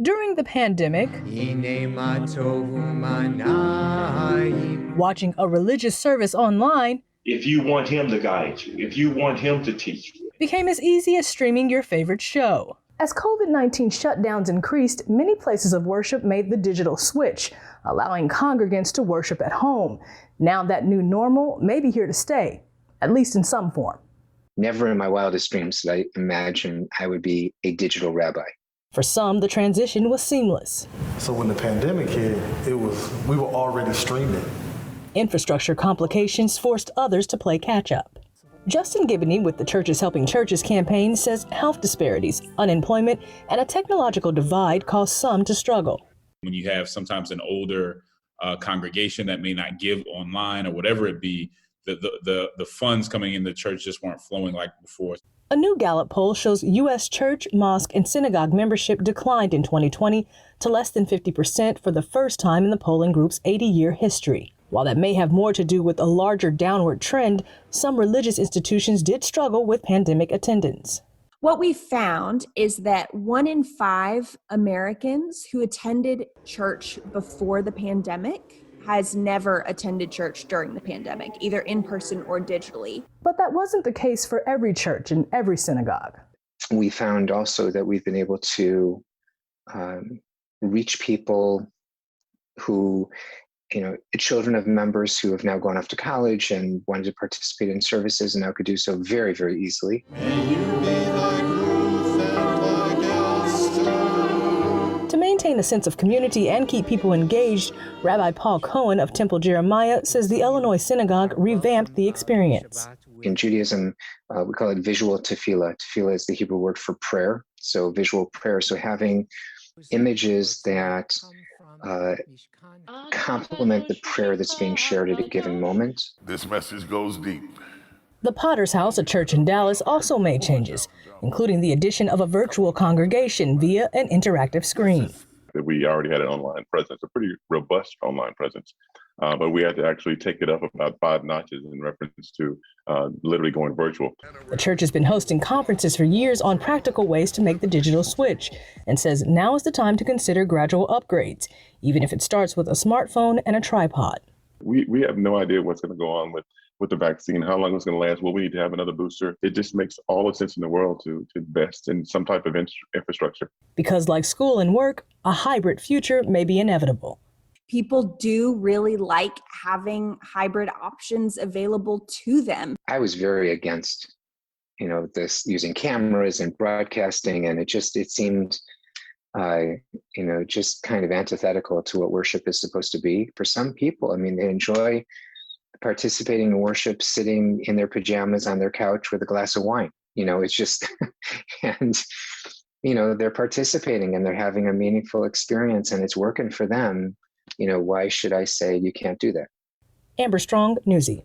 During the pandemic, watching a religious service online If you want him to guide you, if you want him to teach you. became as easy as streaming your favorite show. As COVID-19 shutdowns increased, many places of worship made the digital switch, allowing congregants to worship at home. Now that new normal may be here to stay, at least in some form. Never in my wildest dreams did I imagine I would be a digital rabbi. For some, the transition was seamless. So when the pandemic hit, we were already streaming. Infrastructure complications forced others to play catch-up. Justin Gibney with the Churches Helping Churches campaign says health disparities, unemployment, and a technological divide cause some to struggle. When you have sometimes an older congregation that may not give online or whatever it be, the funds coming in the church just weren't flowing like before. A new Gallup poll shows U.S. church, mosque, and synagogue membership declined in 2020 to less than 50% for the first time in the polling group's 80-year history. While that may have more to do with a larger downward trend, some religious institutions did struggle with pandemic attendance. What we found is that 1 in 5 Americans who attended church before the pandemic has never attended church during the pandemic, either in person or digitally. But that wasn't the case for every church and every synagogue. We found also that we've been able to reach people who, children of members who have now gone off to college and wanted to participate in services and now could do so very, very easily. To maintain a sense of community and keep people engaged, Rabbi Paul Cohen of Temple Jeremiah says the Illinois synagogue revamped the experience. In Judaism, we call it visual tefillah. Tefillah is the Hebrew word for prayer, so visual prayer. So having images that complement the prayer that's being shared at a given moment. This message goes deep. The Potter's House, a church in Dallas, also made changes, including the addition of a virtual congregation via an interactive screen. We already had an online presence, a pretty robust online presence, but we had to actually take it up about 5 notches in reference to literally going virtual. The church has been hosting conferences for years on practical ways to make the digital switch and says now is the time to consider gradual upgrades, even if it starts with a smartphone and a tripod. We have no idea what's going to go on with the vaccine, how long it's going to last. Will we need to have another booster? It just makes all the sense in the world to invest in some type of infrastructure. Because like school and work, a hybrid future may be inevitable. People do really like having hybrid options available to them. I was very against, this using cameras and broadcasting, and it seemed, just kind of antithetical to what worship is supposed to be. For some people, they enjoy participating in worship, sitting in their pajamas on their couch with a glass of wine. It's just, and, they're participating and they're having a meaningful experience and it's working for them. Why should I say you can't do that? Amber Strong, Newsy.